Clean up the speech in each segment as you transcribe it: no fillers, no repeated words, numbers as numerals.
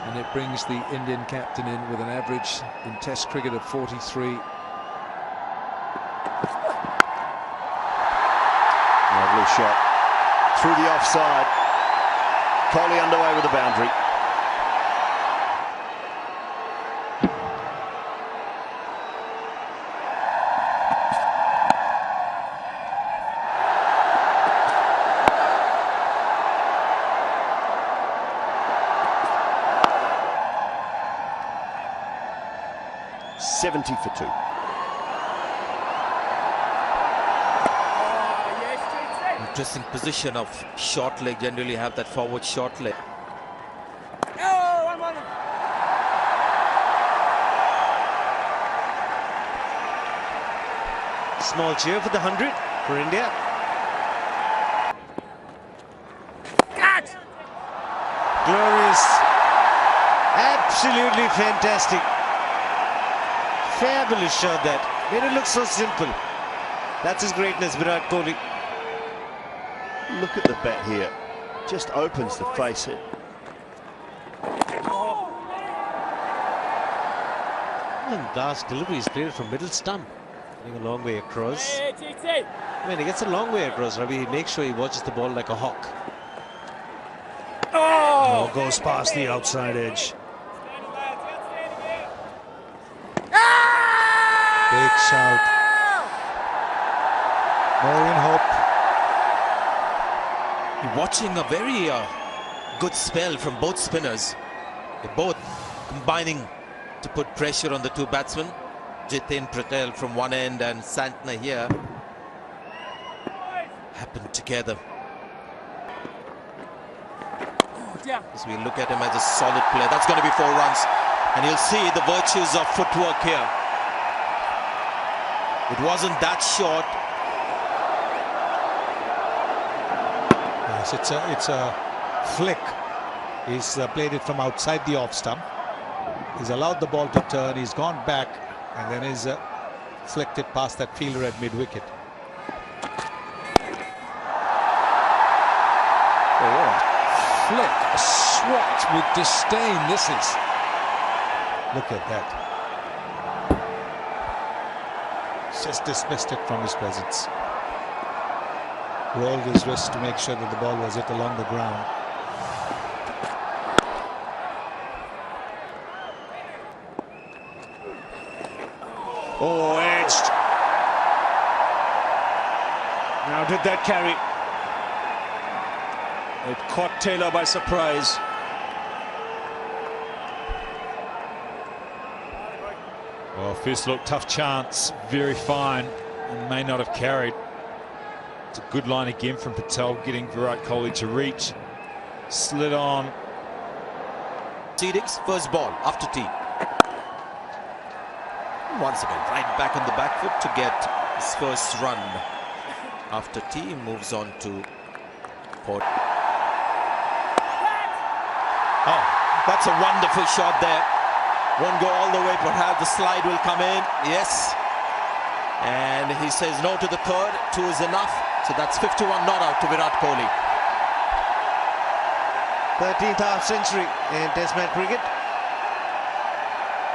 And it brings the Indian captain in with an average in Test cricket of 43. Lovely shot through the offside. Kohli underway with the boundary. .70 for 2. Interesting position of short leg. Generally have that forward short leg. Small cheer for the 100 for India. Glorious. Absolutely fantastic. Fabulous shot that. Made it look so simple. That's his greatness, Virat Kohli. Look at the bat here. Just opens the face. And last delivery is played from middle stump. Getting a long way across. I mean, he gets a long way across, Ravi. He makes sure he watches the ball like a hawk. Oh, goes past the outside edge. Big shout. More hope. Watching a very good spell from both spinners. They're both combining to put pressure on the two batsmen. Jitin Patel from one end and Santner here happened together. As we look at him as a solid player, that's going to be 4 runs, and you'll see the virtues of footwork here. It wasn't that short. Yes, it's a flick. He's played it from outside the off stump. He's allowed the ball to turn. He's gone back, and then he's flicked it past that fielder at mid-wicket. Oh, flick, a swat with disdain. This is. Look at that. Just dismissed it from his presence. Rolled his wrist to make sure that the ball was hit along the ground. Oh, edged. Now did that carry? It caught Taylor by surprise. Well, first look, tough chance, very fine, and may not have carried. It's a good line again from Patel, getting Virat Kohli to reach. Slid on. Tidix, first ball after tee. Once again, right back on the back foot to get his first run. After tee, moves on to Port. Oh, that's a wonderful shot there. Won't go all the way, perhaps the slide will come in. Yes. And he says no to the third. 2 is enough. So that's 51 not out to Virat Kohli. 13th half century in Test match cricket.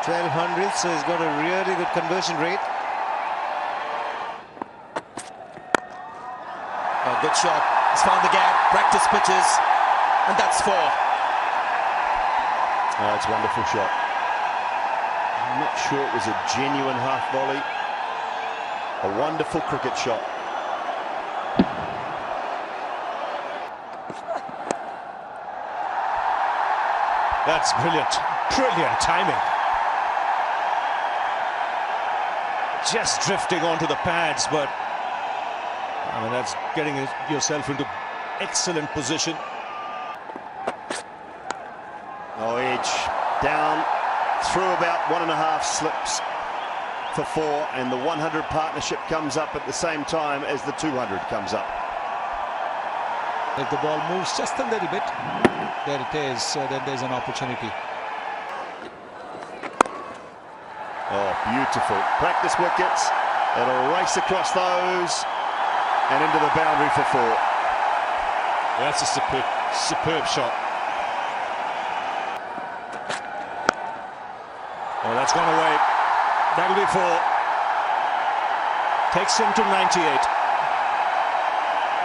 1200, so he's got a really good conversion rate. A good shot. He's found the gap. Practice pitches. And that's 4. Oh, it's a wonderful shot. I'm not sure it was a genuine half volley. A wonderful cricket shot. That's brilliant. Brilliant timing. Just drifting onto the pads, but I mean, that's getting yourself into excellent position. Oh, edge down through about 1.5 slips for 4, and the 100 partnership comes up at the same time as the 200 comes up. If the ball moves just a little bit, there it is, so then there's an opportunity. Oh, beautiful. Practice wickets. It'll race across those and into the boundary for 4. That's a superb shot. Oh, that's gone away. That'll be 4. Takes him to 98.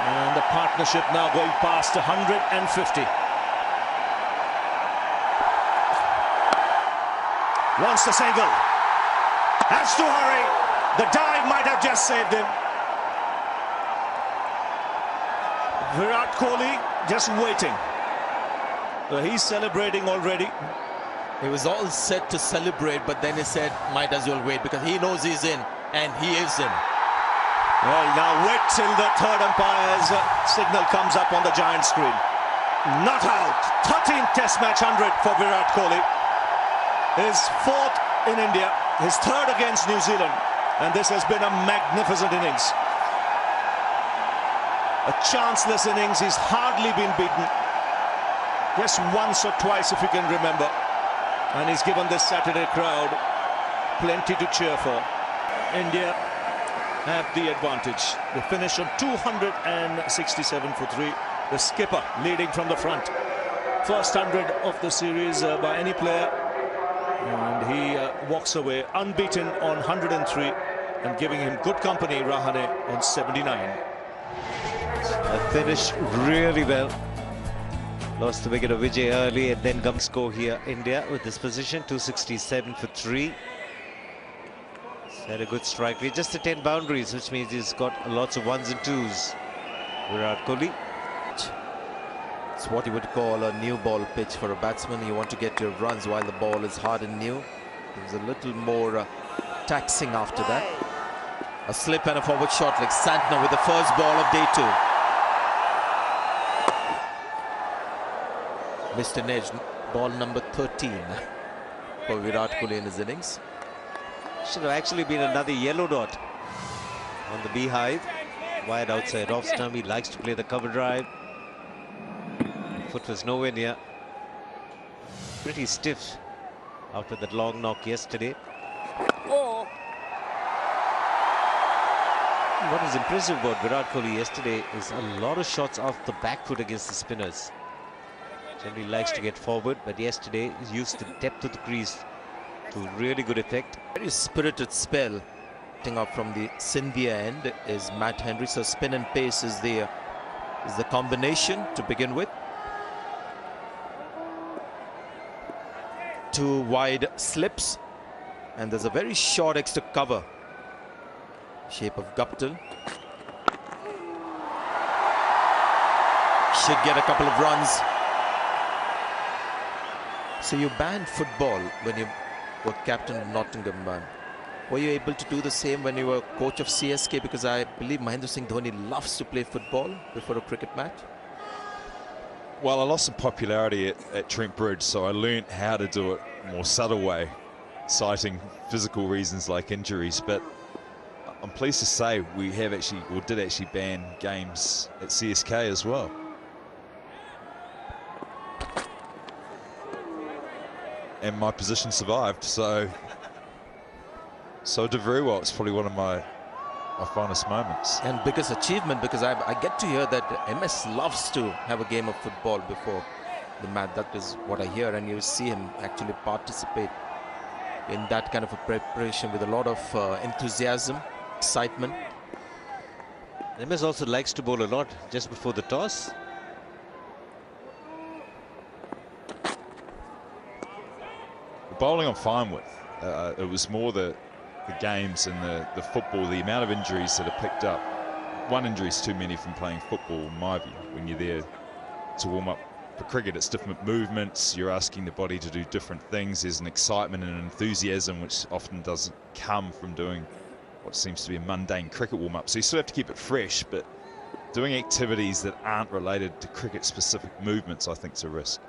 And the partnership now going past 150. Wants the single. Has to hurry. The dive might have just saved him. Virat Kohli just waiting. He's celebrating already. He was all set to celebrate, but then he said, might as well wait, because he knows he's in, and he is in. Well, now wait till the third umpire's signal comes up on the giant screen. Not out. 13th Test match 100 for Virat Kohli. His 4th in India, his 3rd against New Zealand, and this has been a magnificent innings. A chanceless innings. He's hardly been beaten. Just once or twice, if you can remember. And he's given this Saturday crowd plenty to cheer for. India have the advantage. They finish on 267 for 3. The skipper leading from the front. First 100 of the series by any player. And he walks away unbeaten on 103. And giving him good company, Rahane, on 79. Finished really well. Lost the wicket of Vijay early, and then comes score here. India with this position, 267 for 3. He's had a good strike rate, just the 10 boundaries, which means he's got lots of 1s and 2s. Virat Kohli. It's what you would call a new ball pitch for a batsman. You want to get your runs while the ball is hard and new. There's a little more taxing after that. A slip and a forward shot like Santner with the first ball of day 2. Missed an edge, ball number 13 for Virat Kohli in his innings. Should have actually been another yellow dot on the beehive. Wide outside off stump. He likes to play the cover drive. Foot was nowhere near. Pretty stiff after that long knock yesterday. Oh. What is impressive about Virat Kohli yesterday is a lot of shots off the back foot against the spinners. Generally likes to get forward, but yesterday he used the depth of the crease to really good effect. Very spirited spell. Hitting up from the Scindia end is Matt Henry. So spin and pace is the combination to begin with. 2 wide slips, and there's a very short extra cover. Shape of Guptill. Should get a couple of runs. So you banned football when you were captain of Nottingham. Were you able to do the same when you were coach of CSK? Because I believe Mahendra Singh Dhoni loves to play football before a cricket match. Well, I lost some popularity at Trent Bridge, so I learnt how to do it more subtle way, citing physical reasons like injuries. But I'm pleased to say we have actually, or did actually, ban games at CSK as well. And my position survived, so did very well. It's probably one of my finest moments. And biggest achievement, because I get to hear that MS loves to have a game of football before the match. That is what I hear, and you see him actually participate in that kind of a preparation with a lot of enthusiasm, excitement. MS also likes to bowl a lot just before the toss. Bowling I'm fine with. It was more the games and the football, the amount of injuries that are picked up. One injury is too many from playing football, in my view. When you're there to warm up for cricket, it's different movements. You're asking the body to do different things. There's an excitement and an enthusiasm which often doesn't come from doing what seems to be a mundane cricket warm-up. So you still have to keep it fresh, but doing activities that aren't related to cricket-specific movements, I think, is a risk.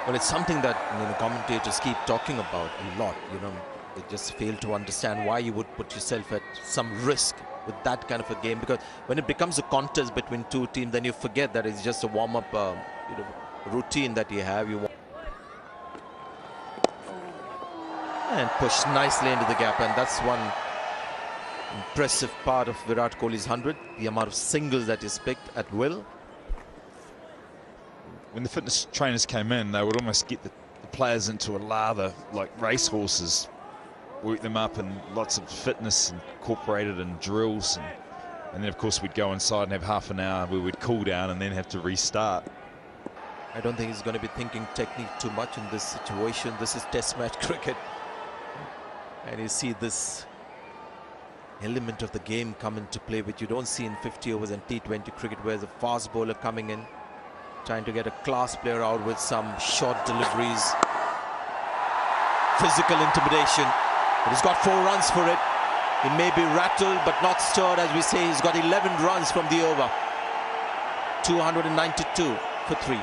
Well, it's something that commentators keep talking about a lot. They just fail to understand why you would put yourself at some risk with that kind of a game, because when it becomes a contest between two teams, then you forget that it's just a warm-up routine that you have. And pushed nicely into the gap, and that's one impressive part of Virat Kohli's 100, the amount of singles that is picked at will. when the fitness trainers came in, they would almost get the players into a lather like racehorses, work them up in lots of fitness incorporated in drills, and then of course we'd go inside and have half an hour where we'd cool down and then have to restart. I don't think he's going to be thinking technique too much in this situation. This is test match cricket, and you see this element of the game come into play which you don't see in 50 overs and T20 cricket, where there's a fast bowler coming in trying to get a class player out with some short deliveries, physical intimidation. But he's got 4 runs for it. He may be rattled but not stirred, as we say. He's got 11 runs from the over. 292 for 3.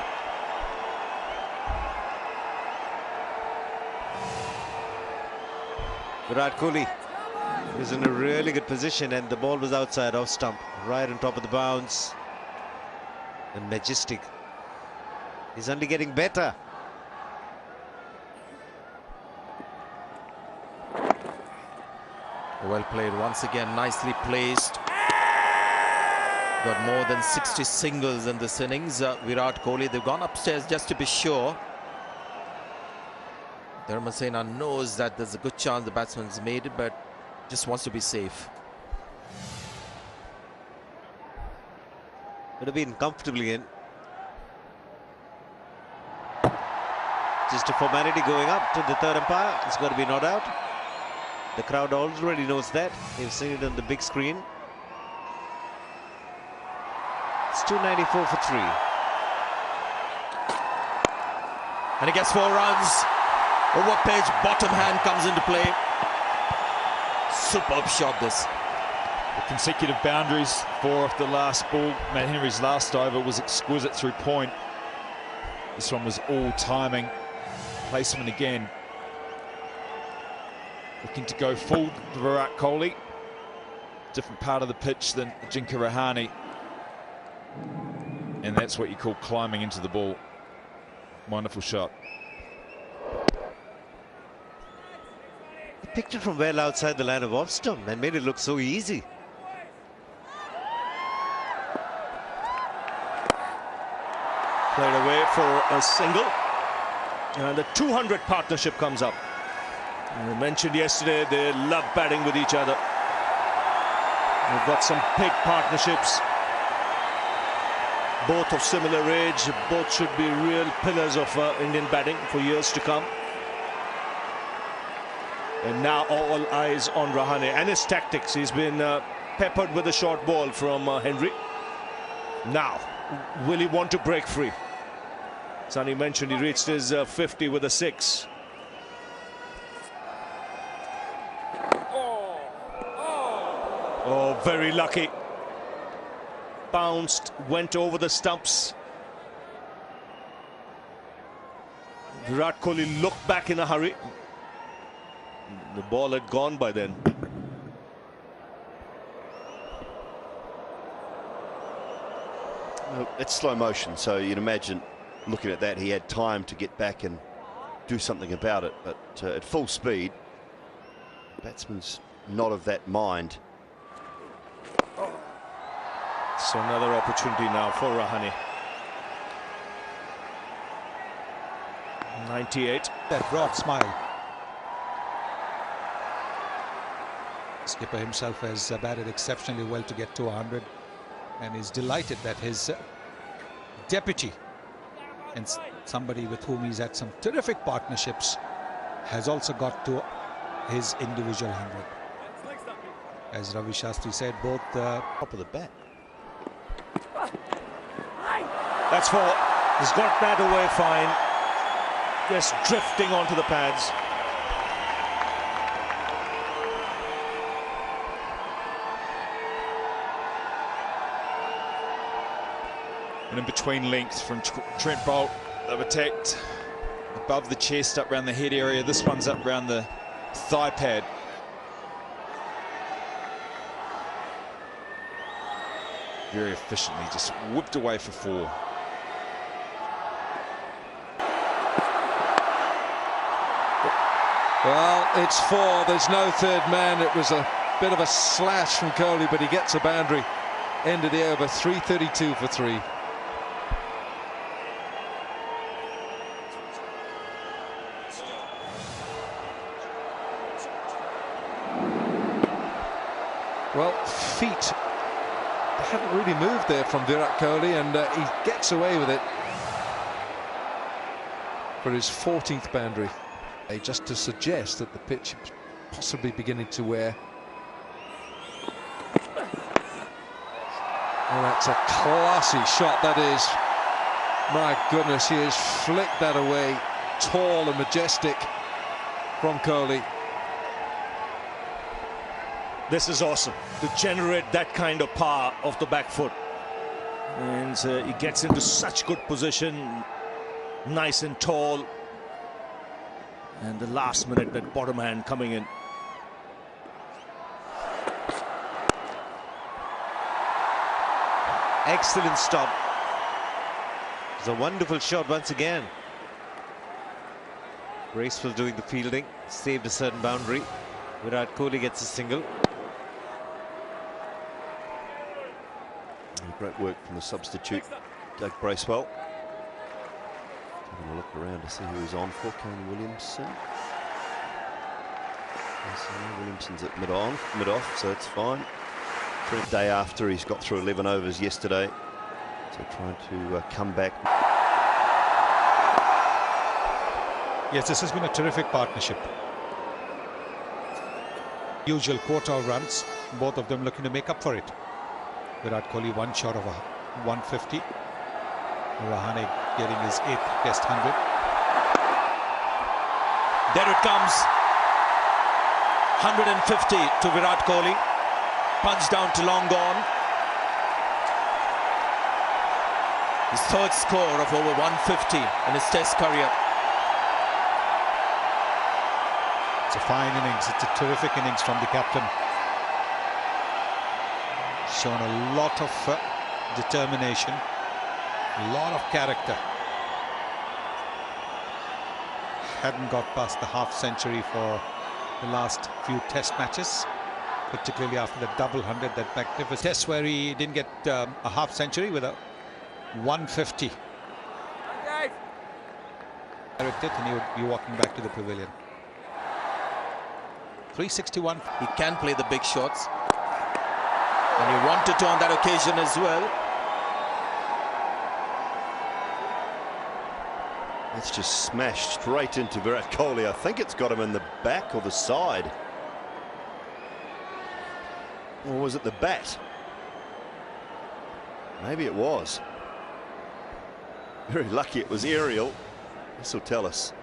Virat Kohli was in a really good position, and the ball was outside off stump, right on top of the bounce. And majestic. He's only getting better. Well played once again, nicely placed. Got more than 60 singles in this innings. Virat Kohli, they've gone upstairs just to be sure. Dharmasena knows that there's a good chance the batsman's made it, but just wants to be safe. Would have been comfortably in. Just a formality going up to the third umpire. It's got to be not out. The crowd already knows that. They've seen it on the big screen. It's 294 for 3. And he gets 4 runs. Over page, bottom hand comes into play. Superb shot this. The consecutive boundaries, 4 off the last ball. Matt Henry's last over was exquisite through point. This one was all timing. Placement again. Looking to go full to Virat Kohli. Different part of the pitch than Ajinkya Rahane. And that's what you call climbing into the ball. Wonderful shot. He picked it from well outside the line of off stump and made it look so easy. Played away for a single. And the 200 partnership comes up. We mentioned yesterday they love batting with each other. They've got some big partnerships. Both of similar age. Both should be real pillars of Indian batting for years to come. And now all eyes on Rahane and his tactics. He's been peppered with a short ball from Henry. Now, will he want to break free? Sonny mentioned he reached his 50 with a 6. Oh, very lucky. Bounced, went over the stumps. Virat Kohli looked back in a hurry. The ball had gone by then. It's slow motion, so you'd imagine looking at that he had time to get back and do something about it, but at full speed, batsman's not of that mind. So another opportunity now for Rahane. 98. That broad smile. Skipper himself has batted exceptionally well to get to 100, and is delighted that his deputy and somebody with whom he's had some terrific partnerships has also got to his individual 100. As Ravi Shastri said, both top of the bat. That's 4. He's got that away fine. Just drifting onto the pads. And in between length from Trent Boult, they've attacked above the chest, up around the head area. This one's up around the thigh pad. Very efficiently, just whipped away for 4. Well, it's 4. There's no third man. It was a bit of a slash from Kohli, but he gets a boundary. End of the over, 332 for 3. Well, feet hadn't really moved there from Virat Kohli, and he gets away with it for his 14th boundary. Just to suggest that the pitch is possibly beginning to wear. Oh, that's a classy shot, that is. My goodness, he has flicked that away. Tall and majestic from Kohli. This is awesome, to generate that kind of power off the back foot. And he gets into such good position, nice and tall. And the last minute, that bottom hand coming in. Excellent stop. It's a wonderful shot once again. Graceful doing the fielding, saved a certain boundary. Virat Kohli gets a single. Great work from the substitute, Doug Bracewell. Having a look around to see who he's on for. Kane Williamson. Williamson's at mid-off, so it's fine. For a day after, he's got through 11 overs yesterday, so trying to come back. Yes, this has been a terrific partnership. Usual quota of runs, both of them looking to make up for it. Virat Kohli one shot of a 150. Rahane getting his 8th Test 100. There it comes. 150 to Virat Kohli. Punch down to long gone. His 3rd score of over 150 in his Test career. It's a fine innings. It's a terrific innings from the captain. Shown a lot of determination, a lot of character. Hadn't got past the half-century for the last few Test matches, particularly after the double 100, that magnificent test where he didn't get a half-century with a 150. And he would be walking back to the pavilion. 361. He can play the big shots. And he wanted to on that occasion as well. It's just smashed straight into Virat Kohli. I think it's got him in the back or the side. Or was it the bat? Maybe it was. Very lucky it was aerial. This will tell us.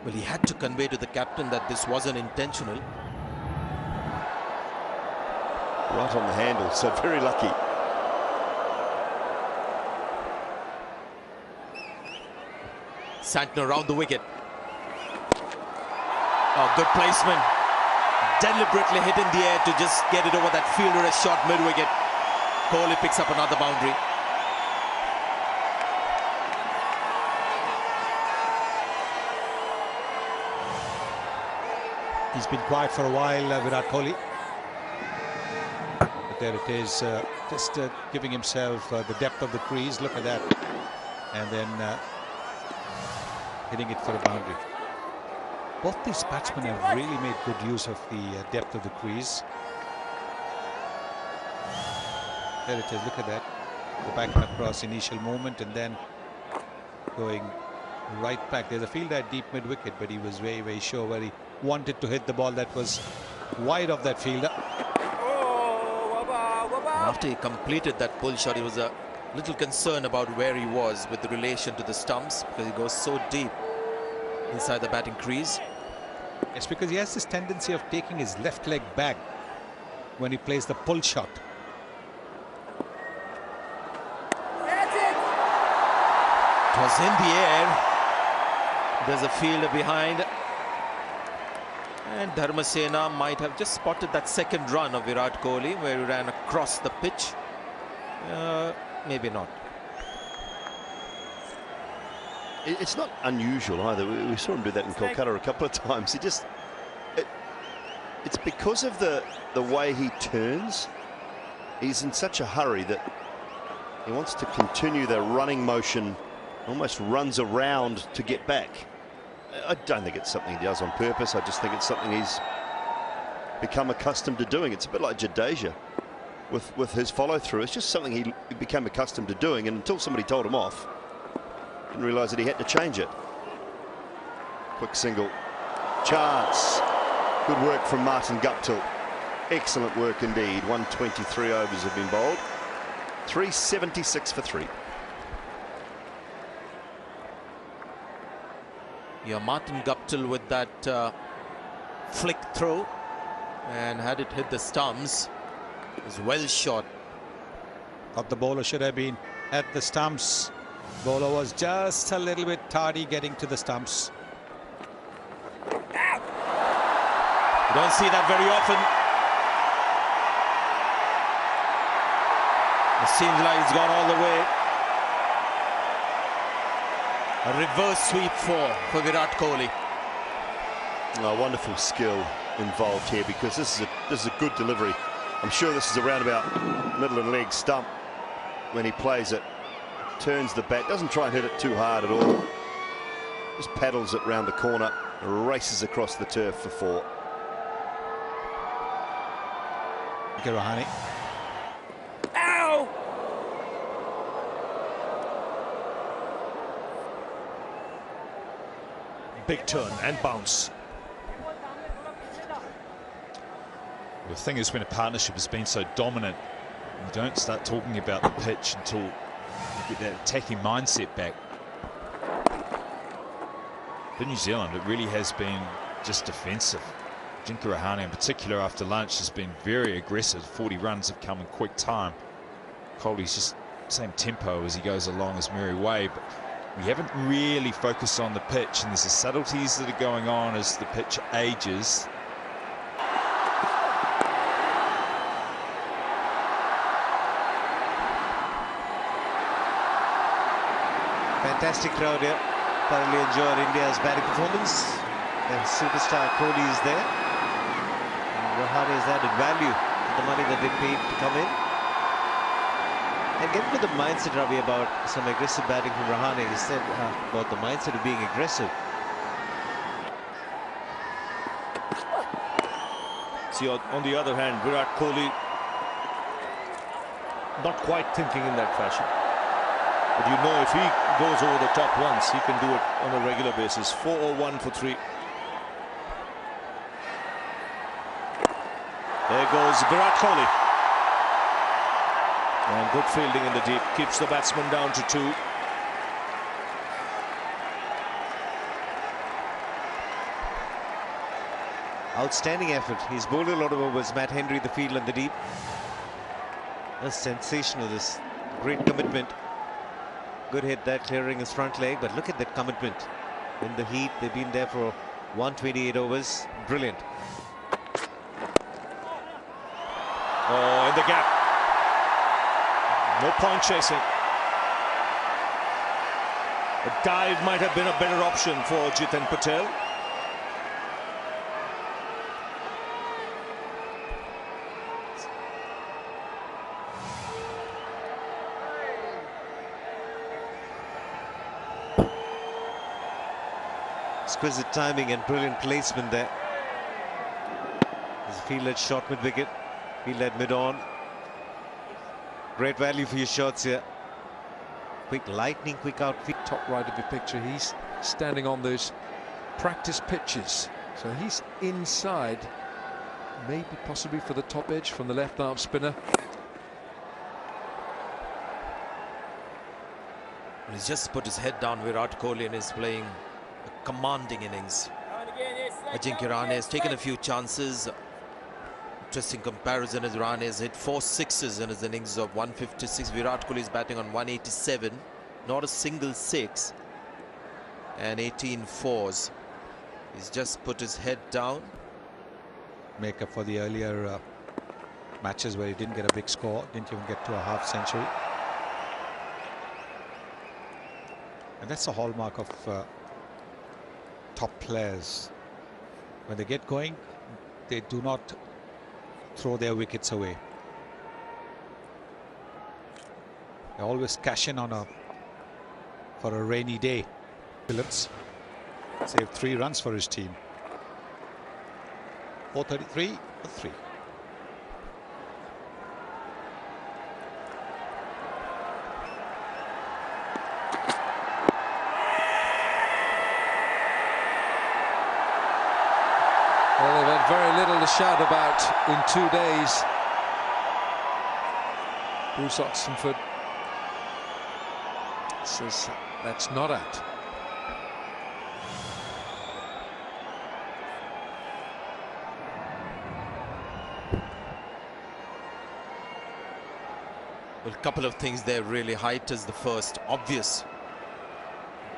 Well, he had to convey to the captain that this wasn't intentional. Right on the handle, so very lucky. Santner around the wicket. Oh, good placement. Deliberately hit in the air to just get it over that fielder, a shot mid-wicket. Kohli picks up another boundary. He's been quiet for a while, Virat Kohli. But there it is, just giving himself the depth of the crease. Look at that. And then hitting it for a boundary. Both these batsmen have really made good use of the depth of the crease. There it is, look at that. Go back and across, initial movement, and then going right back. There's a fielder at deep mid-wicket, but he was very, very sure where he wanted to hit the ball that was wide of that fielder. After he completed that pull shot, he was a little concerned about where he was with the relation to the stumps, because he goes so deep inside the batting crease. It's because he has this tendency of taking his left leg back when he plays the pull shot. It was in the air. There's a fielder behind. And Dharmasena might have just spotted that second run of Virat Kohli where he ran across the pitch. Maybe not. It's not unusual either. We saw him do that in Kolkata a couple of times. He just... It's because of the way he turns. He's in such a hurry that he wants to continue the running motion, almost runs around to get back. I don't think it's something he does on purpose. I just think it's something he's become accustomed to doing. It's a bit like Jadeja with his follow-through. It's just something he became accustomed to doing, and until somebody told him off, didn't realise that he had to change it. Quick single. Chance. Good work from Martin Guptill. Excellent work indeed. 123 overs have been bowled. 376 for 3. Yeah, Martin Guptill with that flick throw, and had it hit the stumps, it was well shot. Thought the bowler should have been at the stumps. Bowler was just a little bit tardy getting to the stumps. You don't see that very often. It seems like it's gone all the way. A reverse sweep for Virat Kohli. Oh, wonderful skill involved here, because this is a good delivery. I'm sure this is around about middle and leg stump when he plays it. Turns the bat, doesn't try and hit it too hard at all. Just paddles it round the corner, races across the turf for 4. Rahane. Ow! Big turn and bounce. The thing is, when a partnership has been so dominant, you don't start talking about the pitch until you get that attacking mindset back. For New Zealand, it really has been just defensive. Ajinkya Rahane in particular after lunch has been very aggressive. 40 runs have come in quick time. Kohli's just same tempo as he goes along as Mary Way, but we haven't really focused on the pitch, and there's the subtleties that are going on as the pitch ages. Fantastic crowd here. Thoroughly enjoyed India's batting performance. And superstar Kohli is there. And Rahane has added value to the money that they paid to come in. And get with the mindset, Ravi, about some aggressive batting from Rahane. He said about the mindset of being aggressive. See, on the other hand, Virat Kohli not quite thinking in that fashion. But you know, if he goes over the top once, he can do it on a regular basis. 401 for 3. There goes Virat Kohli. And good fielding in the deep. Keeps the batsman down to 2. Outstanding effort. He's bowled a lot of overs. Matt Henry, the field in the deep. A sensational, this great commitment. Good hit there, clearing his front leg, but look at that commitment. In the heat, they've been there for 128 overs. Brilliant. Oh, in the gap. No point chasing. A dive might have been a better option for Jitin Patel. Exquisite timing and brilliant placement there. There's a field-led shot mid-wicket, field-led mid-on. Great value for your shots here. Quick lightning, quick outfit. Top right of the picture, he's standing on those practice pitches. So he's inside, maybe possibly for the top edge from the left arm spinner. He's just put his head down, Virat Kohli, and is playing a commanding innings. Ajinkya Rahane has taken a few chances. Interesting comparison as Rahane has hit 4 sixes in his innings of 156. Virat Kohli is batting on 187. Not a single 6. And 18 fours. He's just put his head down. Make up for the earlier matches where he didn't get a big score, didn't even get to a half century. And that's the hallmark of top players. When they get going, they do not throw their wickets away. They always cash in on for a rainy day. Phillips saved 3 runs for his team. 4:33 for 3. Well, they've had very little to shout about in 2 days. Bruce Oxenford says that's not out. Well, a couple of things there really. Height is the first obvious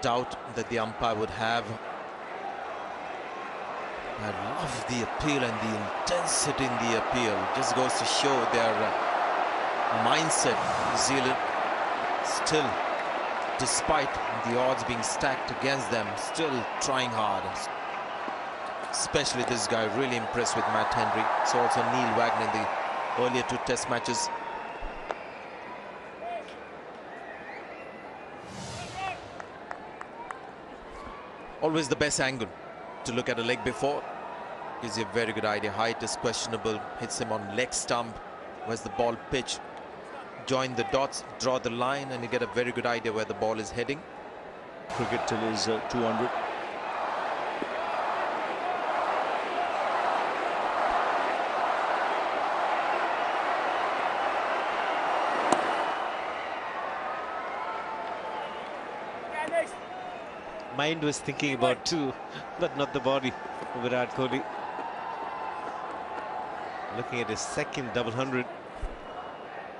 doubt that the umpire would have. I love the appeal and the intensity in the appeal. It just goes to show their mindset. New Zealand still, despite the odds being stacked against them, still trying hard. Especially this guy, really impressed with Matt Henry. So also Neil Wagner in the earlier 2 test matches. Always the best angle to look at a leg before. Gives you a very good idea. Height is questionable. Hits him on leg stump. Where's the ball pitch? Join the dots, draw the line, and you get a very good idea where the ball is heading. Cricket till his 200. Mind was thinking about 2, but not the body of Virat Kohli. Looking at his second double 100,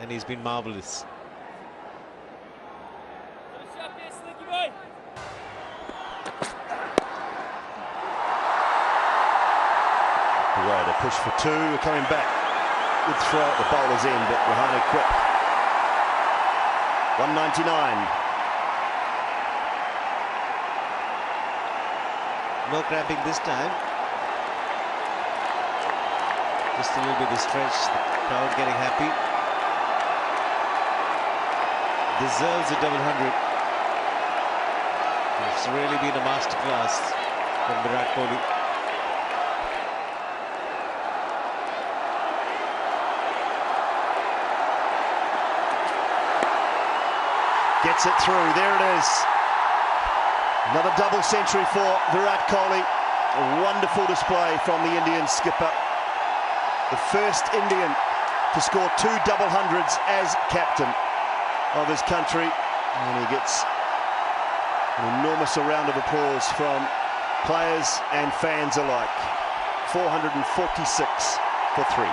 and he's been marvellous. Away, they push for 2, we're coming back. Good throw at the bowler's end, but Rahane quick. 199. No cramping this time. Just a little bit of stretch. The crowd getting happy. Deserves a double 100. It's really been a masterclass from Virat Kohli. Gets it through, there it is. Another double century for Virat Kohli. A wonderful display from the Indian skipper. The first Indian to score 2 double 100s as captain of his country. And he gets an enormous round of applause from players and fans alike. 446 for 3.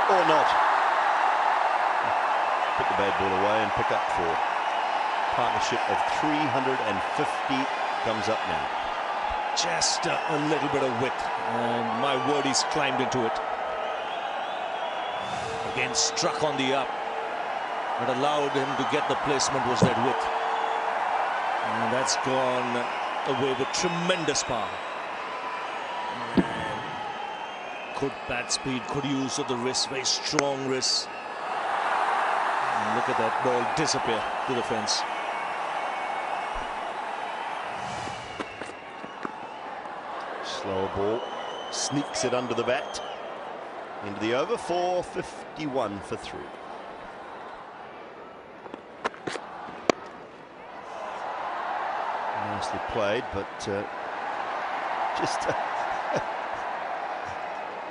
Or not. Put the bad ball away and pick up 4. Partnership of 350 comes up now. Just a little bit of width, and my word, he's climbed into it. Again, struck on the up. What allowed him to get the placement was that width. And that's gone away with tremendous power. Good bat speed, good use of the wrist, very strong wrist. And look at that ball disappear to the fence. Slower ball, sneaks it under the bat. Into the over, 451 for 3. Nicely played, but just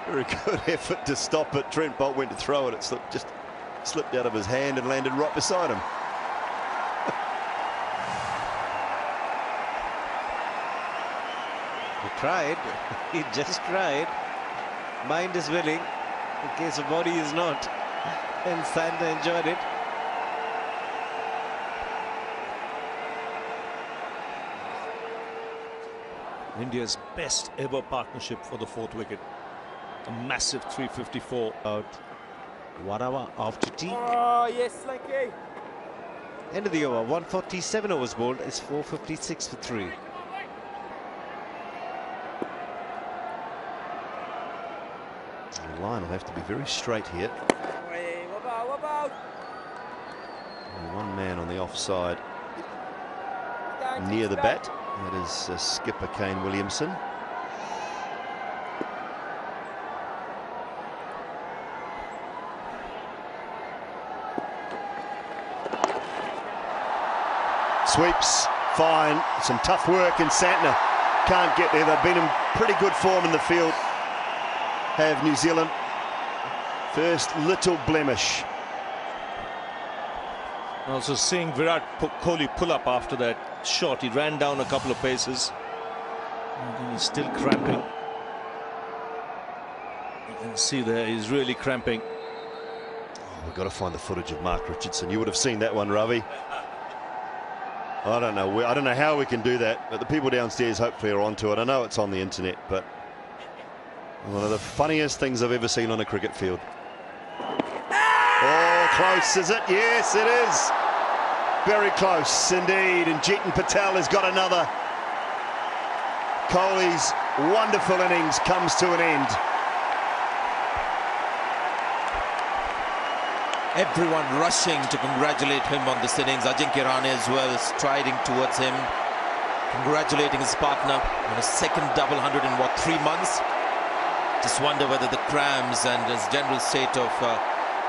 very good effort to stop it. Trent Bolt went to throw it. It just slipped out of his hand and landed right beside him. He tried. He just tried. Mind is willing. In case the body is not. And Santa enjoyed it. India's best ever partnership for the 4th wicket. A massive 354. About 1 hour after tea. Oh, yes, Slinky. End of the over. 147 overs bowled. It's 456 for 3. The line will have to be very straight here. And one man on the offside near the bat. That is skipper Kane Williamson. Sweeps, fine, some tough work, and Santner can't get there. They've been in pretty good form in the field, have New Zealand. First little blemish. Also seeing Virat Kohli pull up after that shot. He ran down a couple of paces. And he's still cramping. You can see there, he's really cramping. Oh, we've got to find the footage of Mark Richardson. You would have seen that one, Ravi. I don't know how we can do that, but the people downstairs hopefully are onto it. I know it's on the internet, but one of the funniest things I've ever seen on a cricket field. Oh, close, is it? Yes, it is. Very close indeed, and Jeetan Patel has got another. Kohli's wonderful innings comes to an end. Everyone rushing to congratulate him on this innings. Ajinkya Rahane as well striding towards him, congratulating his partner on a second double 100 in 3 months. Just wonder whether the cramps and his general state of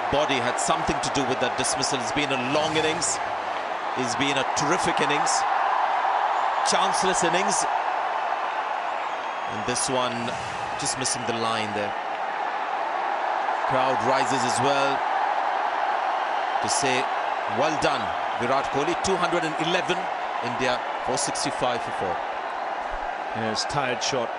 body had something to do with that dismissal. It's been a long innings. It's been a terrific innings, chanceless innings, and this one just missing the line there. Crowd rises as well to say well done Virat Kohli. 211, India 465 for 4. Yes, tired shot.